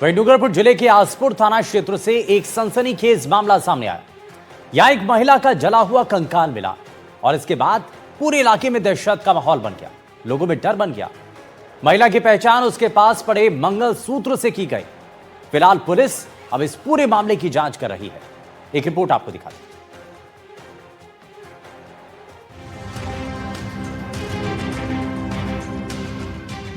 वहीं डूंगरपुर जिले के आसपुर थाना क्षेत्र से एक सनसनीखेज मामला सामने आया। यहां एक महिला का जला हुआ कंकाल मिला और इसके बाद पूरे इलाके में दहशत का माहौल बन गया, लोगों में डर बन गया। महिला की पहचान उसके पास पड़े मंगलसूत्र से की गई। फिलहाल पुलिस अब इस पूरे मामले की जांच कर रही है। एक रिपोर्ट आपको दिखाते हैं।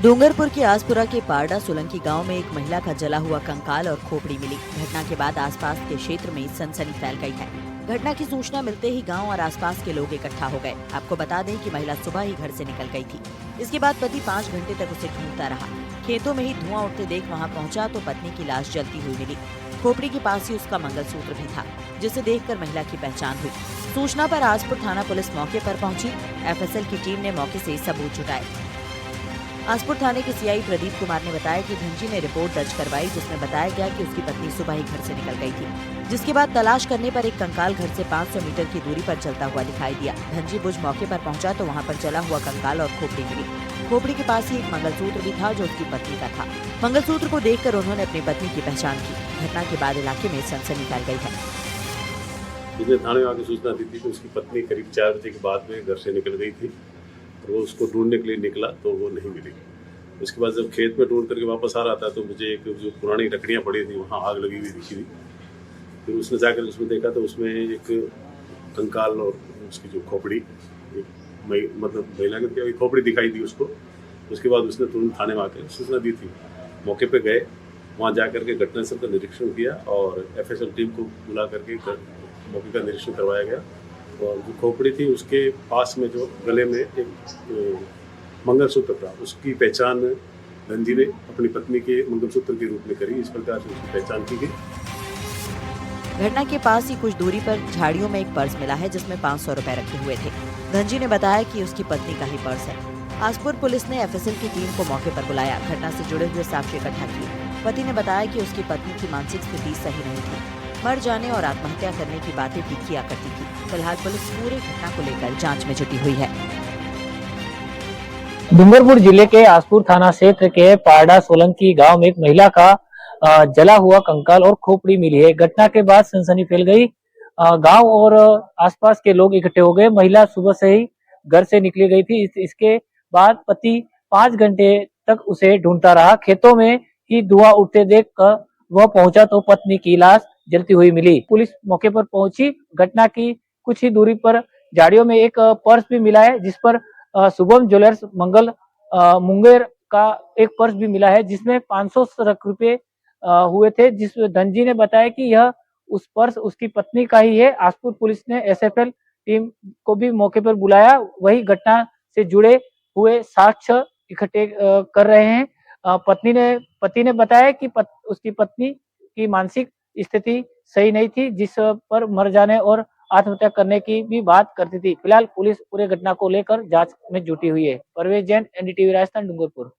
डूंगरपुर के आसपुरा के पारडा सोलंकी गांव में एक महिला का जला हुआ कंकाल और खोपड़ी मिली। घटना के बाद आसपास के क्षेत्र में सनसनी फैल गई है। घटना की सूचना मिलते ही गांव और आसपास के लोग इकट्ठा हो गए। आपको बता दें कि महिला सुबह ही घर से निकल गई थी। इसके बाद पति 5 घंटे तक उसे ढूंढता रहा। खेतों में ही धुआं उठते देख वहां पहुंचा तो पत्नी की लाश जलती हुई मिली। खोपड़ी के पास ही उसका मंगलसूत्र भी था, जिसे देखकर महिला की पहचान हुई। सूचना पर आसपुर थाना पुलिस मौके पर पहुंची। एफएसएल की टीम ने मौके से सबूत जुटाए। आसपुर थाने के सीआई प्रदीप कुमार ने बताया कि धनजी ने रिपोर्ट दर्ज करवाई, जिसमें बताया गया कि उसकी पत्नी सुबह ही घर से निकल गई थी। जिसके बाद तलाश करने पर एक कंकाल घर से 500 मीटर की दूरी पर जलता हुआ दिखाई दिया। धनजी बुझ मौके पर पहुंचा तो वहां पर जला हुआ कंकाल और खोपड़ी मिली। खोपड़ी के पास ही एक मंगलसूत्र भी था जो उसकी पत्नी का था। मंगलसूत्र को देखकर उन्होंने अपनी पत्नी की पहचान की। घटना के बाद इलाके में सनसनी फैल गई है। मुझे थाने में आके सूचना दी थी कि उसकी पत्नी करीब 4 बजे के बाद में घर से निकल गई थी और वो उसको ढूंढने के लिए निकला तो वो नहीं मिली। उसके बाद जब खेत में ढूंढ करके वापस आ रहा था तो मुझे एक जो पुरानी लकड़ियाँ पड़ी थी वहाँ आग लगी हुई दिखी थी। फिर उसने जाकर उसमें देखा तो उसमें एक कंकाल और उसकी जो खोपड़ी मतलब महिला की खोपड़ी दिखाई दी उसको। उसके बाद उसने तुरंत थाने में आकर सूचना दी थी। मौके पे गए, वहाँ जा करके घटनास्थल का निरीक्षण किया और एफएसएल टीम को बुला करके मौके का निरीक्षण करवाया गया। और जो खोपड़ी थी उसके पास में जो गले में एक मंगलसूत्र था, उसकी पहचान धनजी ने अपनी पत्नी के मंगलसूत्र के रूप में करी। इस प्रकार से उसकी पहचान की गई। घटना के पास ही कुछ दूरी पर झाड़ियों में एक पर्स मिला है, जिसमें 500 रुपए रखे हुए थे। धनजी ने बताया कि उसकी पत्नी का ही पर्स है। आसपुर पुलिस ने एफएसएल की टीम को मौके पर बुलाया। घटना से जुड़े हुए साक्ष्य इकट्ठा किए। पति ने बताया कि उसकी पत्नी की मानसिक स्थिति सही नहीं थी, मर जाने और आत्महत्या करने की बातें भी किया करती थी। फिलहाल पुलिस पूरे घटना को लेकर जाँच में जुटी हुई है। डूंगरपुर जिले के आसपुर थाना क्षेत्र के पारडा सोलंकी गांव में एक महिला का जला हुआ कंकाल और खोपड़ी मिली है। घटना के बाद सनसनी फैल गई। गांव और आसपास के लोग इकट्ठे हो गए। महिला सुबह से ही घर से निकली गई थी। इसके बाद पति 5 घंटे तक उसे ढूंढता रहा। खेतों में ही धुआं उठते देख कर वह पहुंचा तो पत्नी की लाश जलती हुई मिली। पुलिस मौके पर पहुंची। घटना की कुछ ही दूरी पर झाड़ियों में एक पर्स भी मिला है, जिस पर शुभम ज्वेलर्स मंगल मुंगेर का एक पर्स भी मिला है, जिसमें 500 रुपए हुए थे। जिसमें धनजी ने बताया कि यह उस पर्स उसकी पत्नी का ही है। आसपुर पुलिस ने एसएफएल टीम को भी मौके पर बुलाया। वही घटना से जुड़े हुए साक्ष्य इकट्ठे कर रहे हैं। पति ने बताया कि उसकी पत्नी की मानसिक स्थिति सही नहीं थी, जिस पर मर जाने और आत्महत्या करने की भी बात करती थी। फिलहाल पुलिस पूरे घटना को लेकर जांच में जुटी हुई है। परवेज जैन, एनडीटीवी राजस्थान, डूंगरपुर।